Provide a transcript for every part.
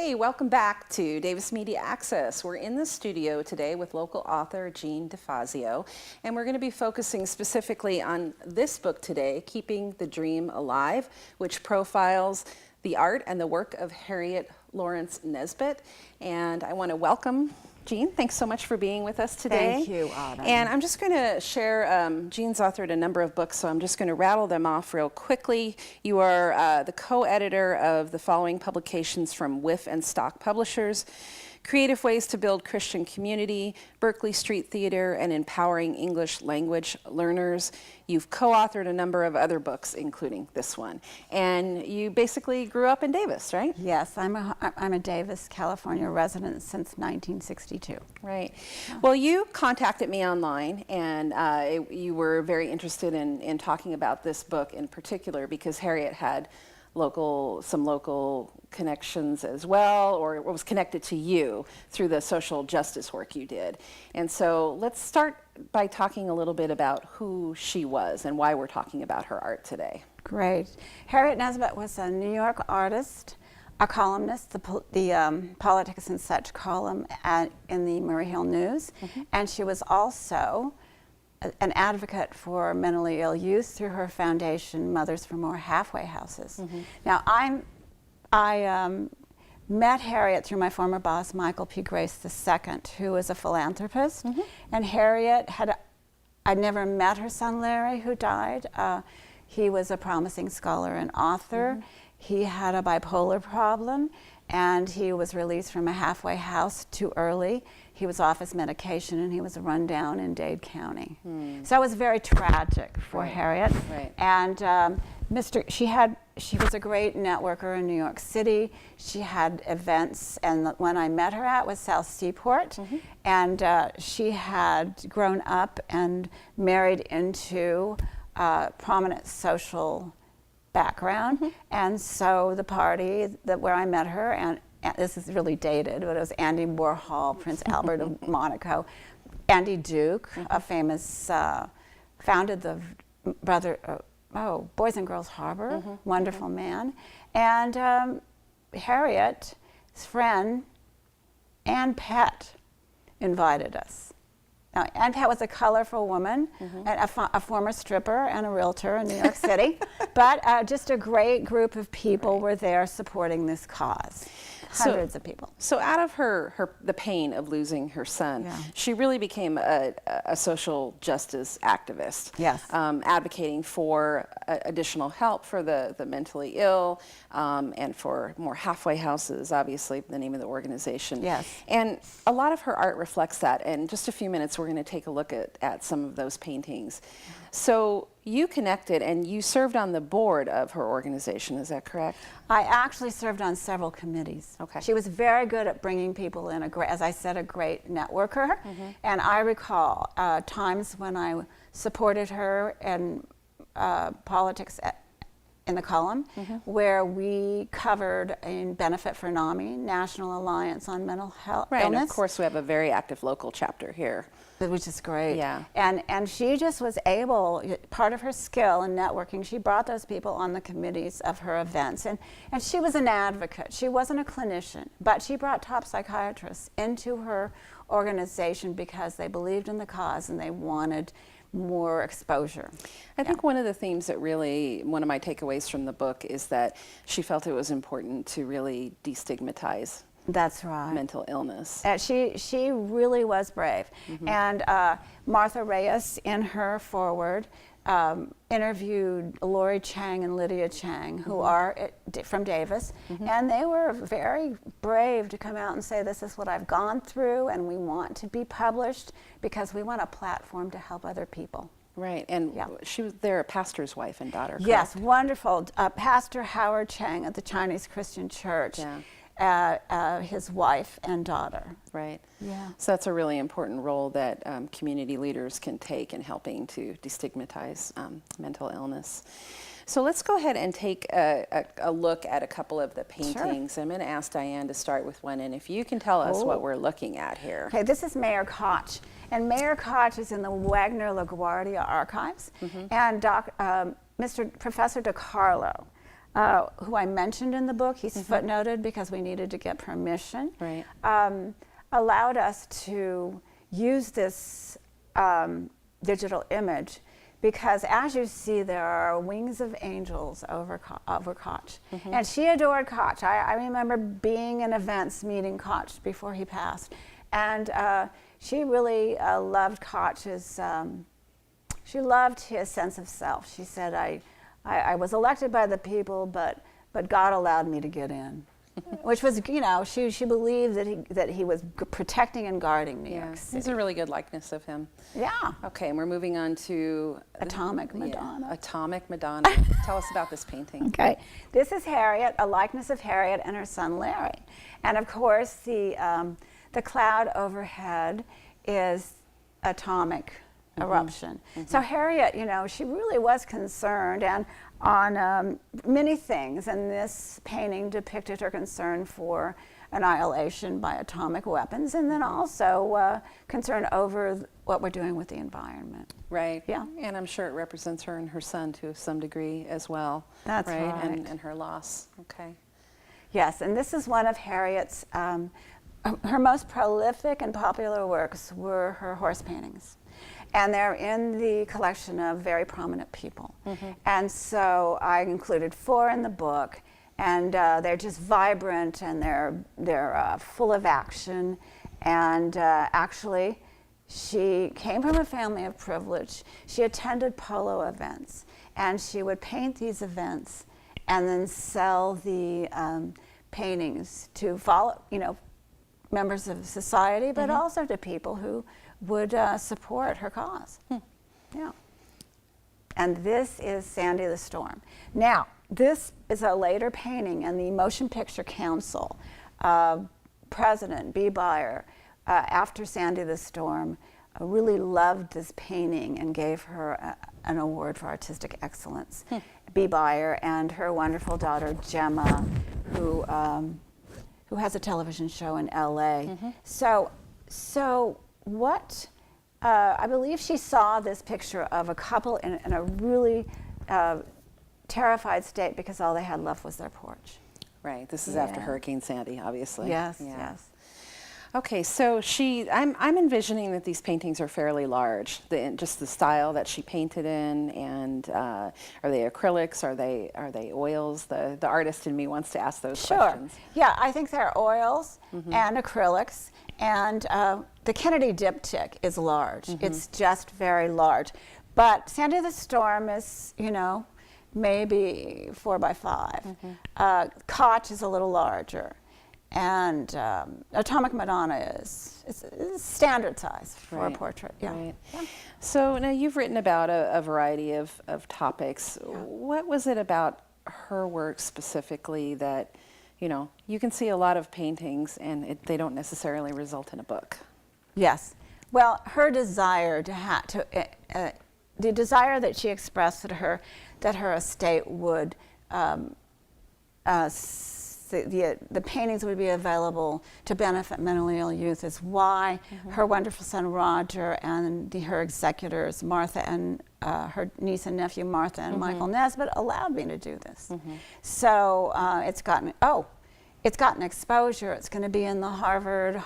Hey, welcome back to Davis Media Access. We're in the studio today with local author Jean DeFazio, and we're going to be focusing specifically on this book today, Keeping the Dream Alive, which profiles the art and the work of Harriet Lawrence Nesbitt. And I want to welcome Jean. Thanks so much for being with us today. Thank you, Autumn. And I'm just going to share, Jean's authored a number of books, so I'm just going to rattle them off real quickly. You are the co-editor of the following publications from Whiff and Stock Publishers: Creative Ways to Build Christian Community, Berkeley Street Theater, and Empowering English Language Learners. You've co-authored a number of other books, including this one. And you basically grew up in Davis, right? Yes, I'm a Davis, California resident since 1962. Right. Well, you contacted me online, and you were very interested in talking about this book in particular because Harriet had some local connections as well, or it was connected to you through the social justice work you did. And so let's start by talking a little bit about who she was and why we're talking about her art today. Great. Harriet Nesbitt was a New York artist, a columnist, the Politics and Such column in the Murray Hill News, and she was also an advocate for mentally ill youth through her foundation, Mothers for More Halfway Houses. Now, I met Harriet through my former boss, Michael P. Grace II, who was a philanthropist. And Harriet I'd never met her son, Larry, who died. He was a promising scholar and author. He had a bipolar problem, and he was released from a halfway house too early. He was off his medication, and he was run down in Dade County. So it was very tragic for Harriet. And she was a great networker in New York City. She had events, and the one I met her at was South Seaport. And she had grown up and married into a prominent social background. And so the party where I met her, and this is really dated, but it was Andy Warhol, Prince Albert of Monaco, Andy Duke, a famous, founded the Boys and Girls Harbor, wonderful man. And Harriet's friend, Ann Pett, invited us. Now, Ann Pett was a colorful woman, and a former stripper and a realtor in New York City, but just a great group of people were there supporting this cause. Hundreds of people. So out of the pain of losing her son, she really became a social justice activist. Yes. Advocating for additional help for the mentally ill, and for more halfway houses, obviously the name of the organization. Yes. And a lot of her art reflects that. And in just a few minutes, we're going to take a look at some of those paintings. So you connected, and you served on the board of her organization, is that correct? I actually served on several committees. Okay. She was very good at bringing people in, as I said, a great networker. And I recall times when I supported her in politics in the column, where we covered in Benefit for NAMI, National Alliance on Mental Health Illness. And of course we have a very active local chapter here. Which is great. Yeah. And she just was able, part of her skill in networking, she brought those people on the committees of her events. And she was an advocate. She wasn't a clinician, but she brought top psychiatrists into her organization because they believed in the cause and they wanted more exposure. I think one of the themes that one of my takeaways from the book is that she felt it was important to really destigmatize That's right. mental illness. She really was brave. And Martha Reyes, in her foreword, interviewed Lori Chang and Lydia Chang, who are from Davis, and they were very brave to come out and say, this is what I've gone through, and we want to be published because we want a platform to help other people. Right, and they're a pastor's wife and daughter, correct? Yes, wonderful. Pastor Howard Chang at the Chinese Christian Church. His wife and daughter. Right. Yeah. So that's a really important role that community leaders can take in helping to destigmatize mental illness. So let's go ahead and take a look at a couple of the paintings. I'm going to ask Diane to start with one, and if you can tell us what we're looking at here. Okay, this is Mayor Koch, and Mayor Koch is in the Wagner LaGuardia archives, and Professor DiCarlo who I mentioned in the book, he's footnoted because we needed to get permission, Right. allowed us to use this digital image because, as you see, there are wings of angels over Koch. And she adored Koch. I remember being in events meeting Koch before he passed. And she really loved Koch's, she loved his sense of self. She said, I was elected by the people, but God allowed me to get in. Which was, you know, she believed that he was protecting and guarding New York City. It's a really good likeness of him. Yeah. Okay, and we're moving on to Atomic Madonna. Atomic Madonna. Tell us about this painting. Okay. This is Harriet, a likeness of Harriet and her son Larry. And of course, the cloud overhead is atomic eruption. So Harriet, you know, she really was concerned and on many things, and this painting depicted her concern for annihilation by atomic weapons, and then also concern over what we're doing with the environment. Right. Yeah. And I'm sure it represents her and her son to some degree as well. That's right. And her loss. Okay. Yes, and this is one of Harriet's, her most prolific and popular works were her horse paintings. And they're in the collection of very prominent people. And so I included 4 in the book, and they're just vibrant and they're full of action. And actually, she came from a family of privilege. She attended polo events, and she would paint these events and then sell the paintings to follow, you know, members of society, but also to people who would support her cause. Yeah. And this is Sandy the Storm. Now, this is a later painting, and the Motion Picture Council president, B. Beyer, after Sandy the Storm, really loved this painting and gave her an award for artistic excellence. B. Beyer and her wonderful daughter, Gemma, who has a television show in LA. So what, I believe she saw this picture of a couple in a really terrified state because all they had left was their porch. Right. This is after Hurricane Sandy, obviously. Yes, Yeah. yes. Okay, so I'm envisioning that these paintings are fairly large. Just the style that she painted in, and are they acrylics? Are they oils? The artist in me wants to ask those questions. Yeah, I think they're oils and acrylics, and the Kennedy diptych is large. It's just very large, but Sandy the Storm is, you know, maybe 4 by 5. Koch is a little larger. And Atomic Madonna is standard size for a portrait. Yeah. Right. Yeah. So now you've written about a variety of topics. Yeah. What was it about her work specifically that, you know, you can see a lot of paintings and they don't necessarily result in a book? Yes. Well, her desire the desire that she expressed that her estate would the paintings would be available to benefit mentally ill youth is why her wonderful son Roger and her executors, Martha and her niece and nephew Martha and Michael Nesbitt, allowed me to do this. So it's gotten exposure. It's going to be in the Harvard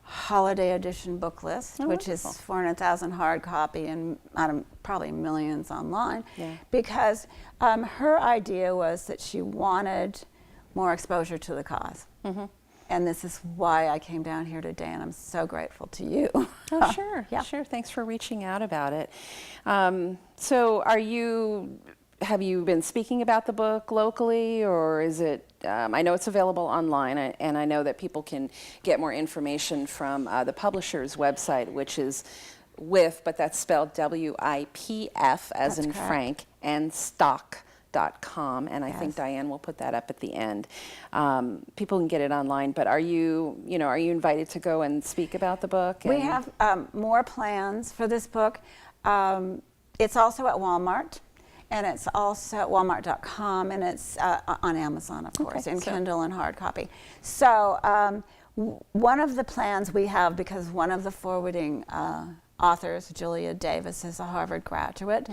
Holiday Edition book list, which is 400,000 hard copy and probably millions online, because her idea was that she wanted more exposure to the cause. And this is why I came down here today, and I'm so grateful to you. Oh, sure. Yeah. Sure. Thanks for reaching out about it. So have you been speaking about the book locally, or is it, I know it's available online, and I know that people can get more information from the publisher's website, which is WIF, but that's spelled WIPF as in Frank, and stock.com, and I think Diane will put that up at the end. People can get it online, but are you invited to go and speak about the book? We have more plans for this book. It's also at Walmart, and it's also at walmart.com, and it's on Amazon, of course, in Kindle and hard copy. So one of the plans we have, because one of the forwarding authors, Julia Davis, is a Harvard graduate,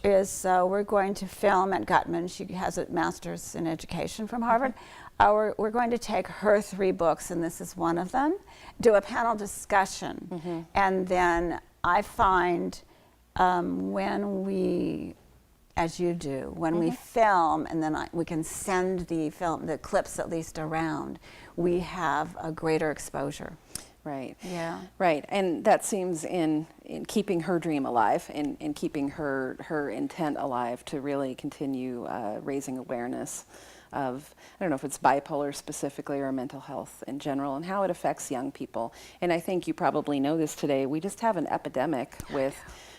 we're going to film at Gutman. She has a master's in education from Harvard. We're going to take her 3 books, and this is one of them, do a panel discussion. And then I find when we, as you do, when we film, and then we can send the clips at least around, we have a greater exposure. Right. Yeah. Right. And that seems in keeping her dream alive, in keeping her intent alive to really continue raising awareness of, I don't know if it's bipolar specifically or mental health in general, and how it affects young people. And I think you probably know this today. We just have an epidemic with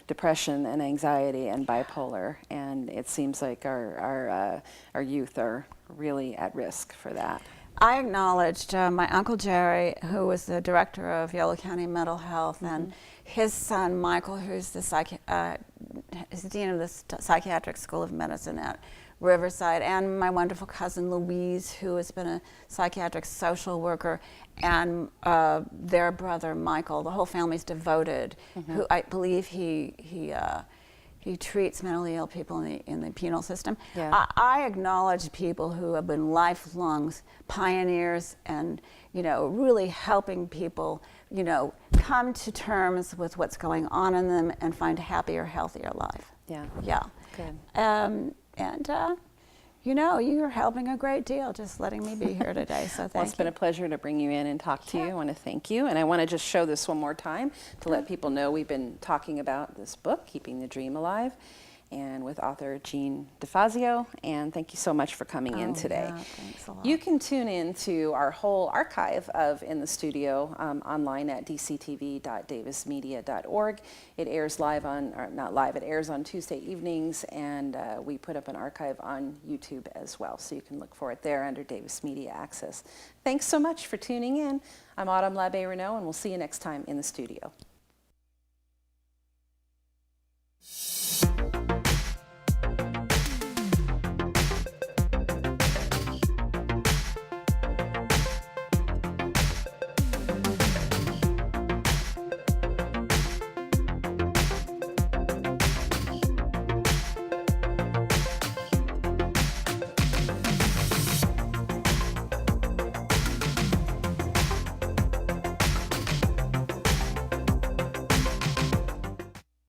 depression and anxiety and bipolar, and it seems like our youth are really at risk for that. I acknowledged my Uncle Jerry, who was the director of Yolo County Mental Health, and his son Michael, who's the is the dean of the Psychiatric School of Medicine at Riverside, and my wonderful cousin Louise, who has been a psychiatric social worker, and their brother Michael. The whole family's devoted. Who I believe he treats mentally ill people in the penal system. Yeah. I acknowledge people who have been lifelong pioneers and, really helping people, come to terms with what's going on in them and find a happier, healthier life. Yeah. Yeah. Good. You're helping a great deal just letting me be here today, so thank you. Well, it's been a pleasure to bring you in and talk to you. I want to thank you. And I want to just show this one more time to let people know we've been talking about this book, Keeping the Dream Alive, and with author Jean DeFazio. And thank you so much for coming in today. Yeah, thanks a lot. You can tune in to our whole archive of In the Studio online at dctv.davismedia.org. It airs live on, or not live, it airs on Tuesday evenings, and we put up an archive on YouTube as well. So you can look for it there under Davis Media Access. Thanks so much for tuning in. I'm Autumn LaBe-Renaud, and we'll see you next time in the studio.